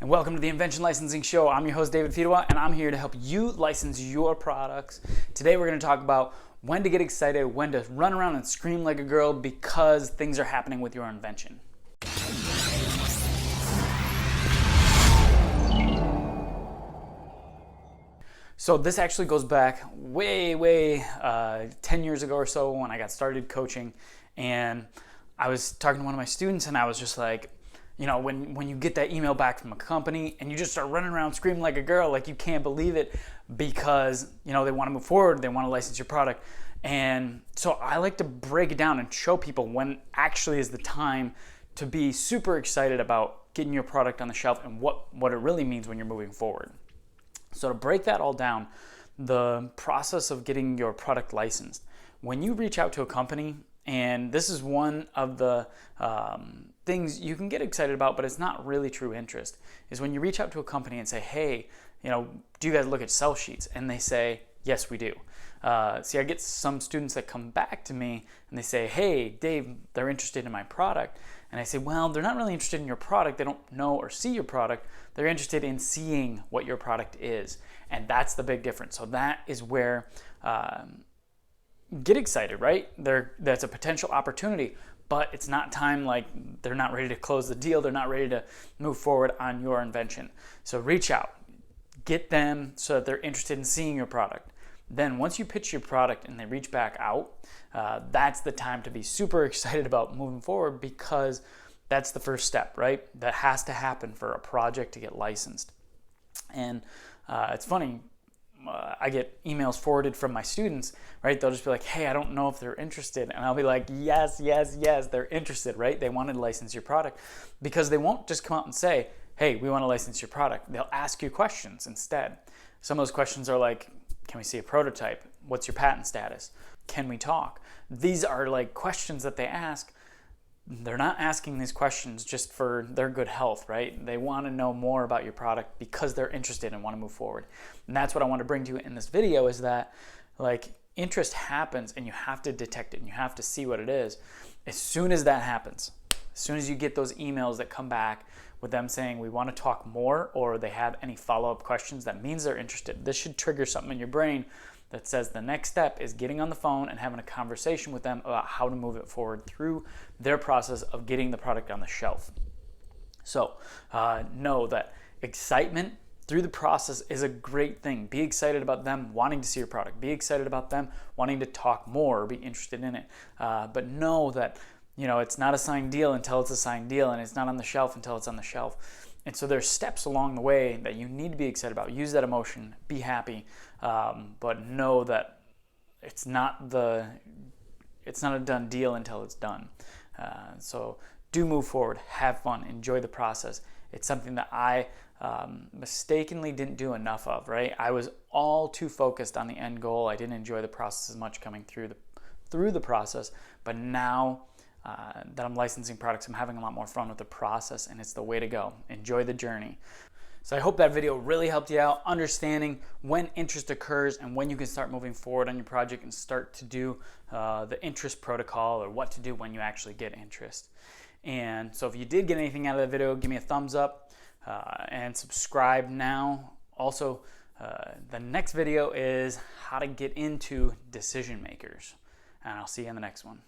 and welcome to the Invention Licensing Show. I'm your host, David Fidewa, and I'm here to help you license your products. Today we're going to talk about when to get excited, when to run around and scream like a girl because things are happening with your invention. So this actually goes back way 10 years ago or so when I got started coaching, and I was talking to one of my students and I was just like, you know, when you get that email back from a company and you just start running around screaming like a girl, like you can't believe it because, you know, they want to move forward, they want to license your product. And so I like to break it down and show people when actually is the time to be super excited about getting your product on the shelf and what it really means when you're moving forward. So to break that all down, the process of getting your product licensed, when you reach out to a company, and this is one of the things you can get excited about, but it's not really true interest, is when you reach out to a company and say, hey, you know, do you guys look at sell sheets? And they say, yes, we do. See, I get some students that come back to me and they say, hey, Dave, they're interested in my product. And I say, well, they're not really interested in your product. They don't know or see your product. They're interested in seeing what your product is. And that's the big difference. So that is where get excited, right? That's a potential opportunity, but it's not time, like they're not ready to close the deal. They're not ready to move forward on your invention. So reach out, get them so that they're interested in seeing your product. Then once you pitch your product and they reach back out, that's the time to be super excited about moving forward because that's the first step, right? That has to happen for a project to get licensed. And it's funny, I get emails forwarded from my students, right? They'll just be like, hey, I don't know if they're interested. And I'll be like, yes, they're interested, right? They want to license your product because they won't just come out and say, hey, we want to license your product. They'll ask you questions instead. Some of those questions are like, can we see a prototype? What's your patent status? Can we talk? These are like questions that they ask. They're not asking these questions just for their good health, right? They want to know more about your product because they're interested and want to move forward. And that's what I want to bring to you in this video is that like interest happens and you have to detect it and you have to see what it is. As soon as that happens, as soon as you get those emails that come back with them saying we want to talk more or they have any follow-up questions, that means they're interested. This should trigger something in your brain that says the next step is getting on the phone and having a conversation with them about how to move it forward through their process of getting the product on the shelf. So know that excitement through the process is a great thing. Be excited about them wanting to see your product. Be excited about them wanting to talk more or be interested in it. But know that, you know, it's not a signed deal until it's a signed deal, and it's not on the shelf until it's on the shelf. And so there's steps along the way that you need to be excited about. Use that emotion, be happy, but know that it's not a done deal until it's done. So do move forward, have fun, enjoy the process. It's something that I mistakenly didn't do enough of, right? I was all too focused on the end goal. I didn't enjoy the process as much coming through the process, but now that I'm licensing products, I'm having a lot more fun with the process, and it's the way to go. Enjoy the journey. So I hope that video really helped you out, understanding when interest occurs and when you can start moving forward on your project and start to do the interest protocol or what to do when you actually get interest. And so if you did get anything out of the video, give me a thumbs up and subscribe now. Also, the next video is how to get into decision makers. And I'll see you in the next one.